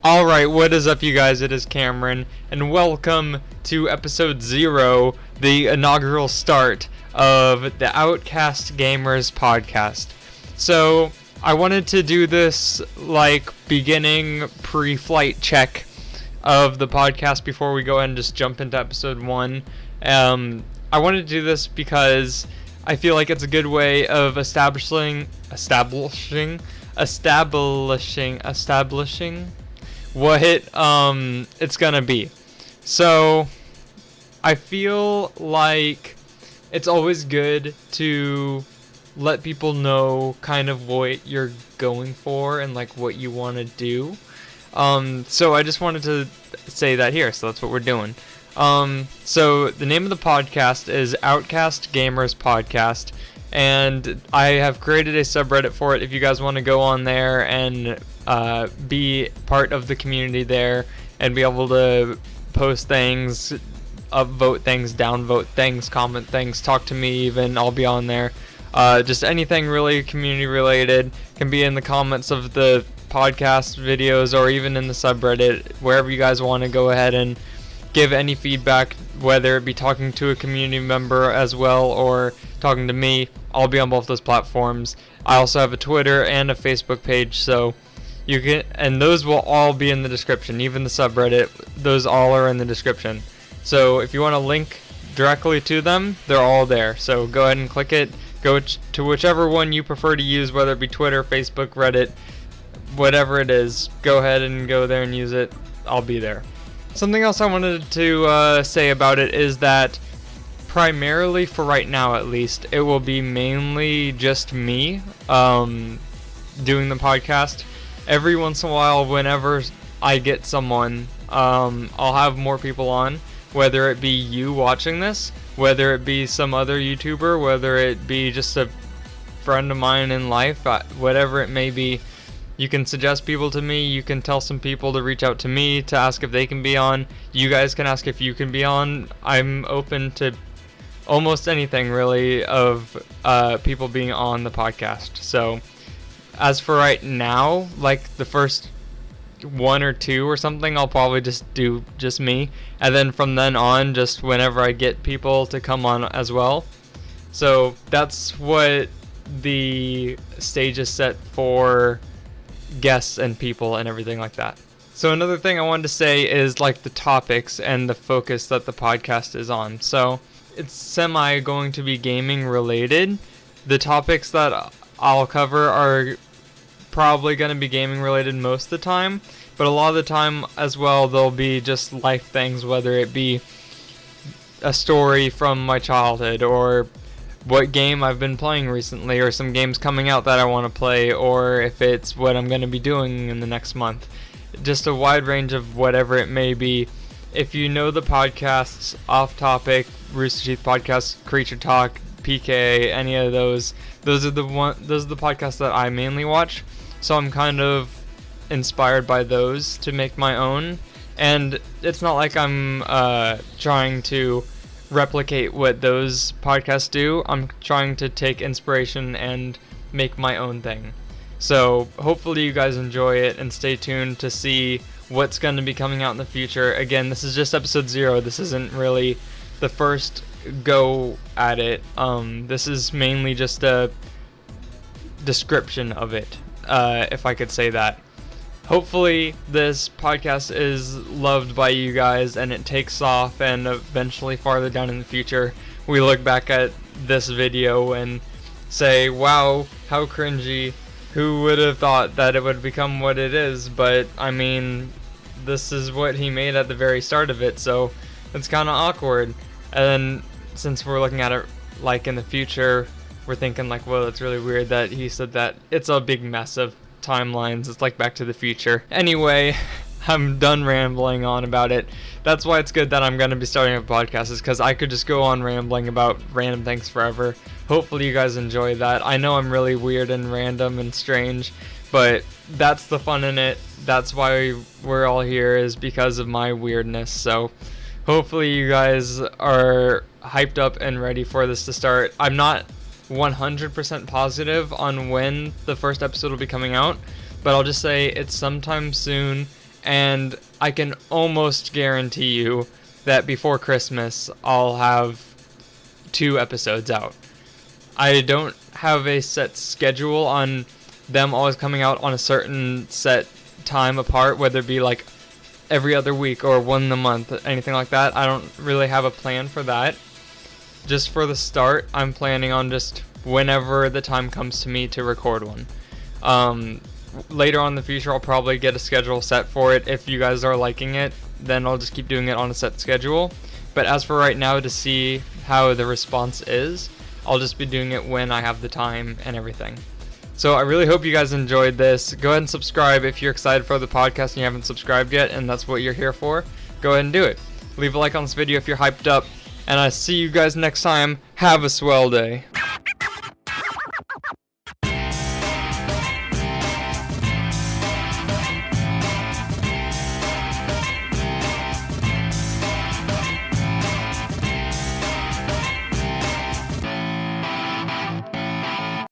Alright, what is up you guys? It is Cameron, and welcome to episode 0, the inaugural start of the Outcast Gamers podcast. So, I wanted to do this beginning pre-flight check of the podcast before we go ahead and just jump into episode 1. I wanted to do this because I feel like it's a good way of establishing what it's gonna be. So I feel like it's always good to let people know kind of what you're going for and like what you want to do. So I just wanted to say that here, so that's what we're doing. So the name of the podcast is Outcast Gamers Podcast, and I have created a subreddit for it if you guys want to go on there and be part of the community there and be able to post things, upvote things, downvote things, comment things, talk to me even. I'll be on there. Just anything really community related can be in the comments of the podcast videos or even in the subreddit, wherever you guys want to go ahead and give any feedback, whether it be talking to a community member as well or talking to me. I'll be on both those platforms. I also have a Twitter and a Facebook page, so you can, and those will all be in the description. Even the subreddit, those all are in the description. So if you want to link directly to them, they're all there. So go ahead and click it. Go to whichever one you prefer to use, whether it be Twitter, Facebook, Reddit, whatever it is. Go ahead and go there and use it. I'll be there. Something else I wanted to say about it is that primarily, for right now at least, it will be mainly just me doing the podcast. Every once in a while, whenever I get someone, I'll have more people on, whether it be you watching this, whether it be some other YouTuber, whether it be just a friend of mine in life, whatever it may be. You can suggest people to me, you can tell some people to reach out to me to ask if they can be on. You guys can ask if you can be on. I'm open to almost anything really of people being on the podcast. So as for right now, like the first 1 or 2 or something, I'll probably just do just me, and then from then on, just whenever I get people to come on as well. So that's what the stage is set for guests and people and everything like that. So another thing I wanted to say is like the topics and the focus that the podcast is on. So it's semi going to be gaming related. The topics that I'll cover are probably going to be gaming related most of the time, but a lot of the time as well they'll be just life things, whether it be a story from my childhood or what game I've been playing recently, or some games coming out that I want to play, or if it's what I'm going to be doing in the next month. Just a wide range of whatever it may be. If you know the podcasts, Off Topic, Rooster Teeth Podcast, Creature Talk, PK, any of those are the podcasts that I mainly watch. So I'm kind of inspired by those to make my own. And it's not like I'm trying to replicate what those podcasts do. I'm trying to take inspiration and make my own thing. So hopefully you guys enjoy it and stay tuned to see what's going to be coming out in the future. Again, this is just episode 0. This isn't really the first go at it. This is mainly just a description of it, if I could say that. Hopefully this podcast is loved by you guys and it takes off, and eventually farther down in the future we look back at this video and say, wow, how cringy, who would have thought that it would become what it is. But I mean, this is what he made at the very start of it, so it's kind of awkward. And since we're looking at it like in the future, we're thinking like, well, it's really weird that he said that. It's a big mess of timelines. It's like Back to the Future. Anyway, I'm done rambling on about it. That's why it's good that I'm going to be starting a podcast, is because I could just go on rambling about random things forever. Hopefully you guys enjoy that. I know I'm really weird and random and strange, but that's the fun in it. That's why we're all here, is because of my weirdness. So hopefully you guys are hyped up and ready for this to start. I'm not 100% positive on when the first episode will be coming out, but I'll just say it's sometime soon, and I can almost guarantee you that before Christmas I'll have 2 episodes out. I don't have a set schedule on them always coming out on a certain set time apart, whether it be like every other week or one a month, anything like that. I don't really have a plan for that. Just for the start, I'm planning on just whenever the time comes to me to record one. Later on in the future, I'll probably get a schedule set for it. If you guys are liking it, then I'll just keep doing it on a set schedule. But as for right now, to see how the response is, I'll just be doing it when I have the time and everything. So I really hope you guys enjoyed this. Go ahead and subscribe if you're excited for the podcast and you haven't subscribed yet, and that's what you're here for. Go ahead and do it. Leave a like on this video if you're hyped up, and I'll see you guys next time. Have a swell day.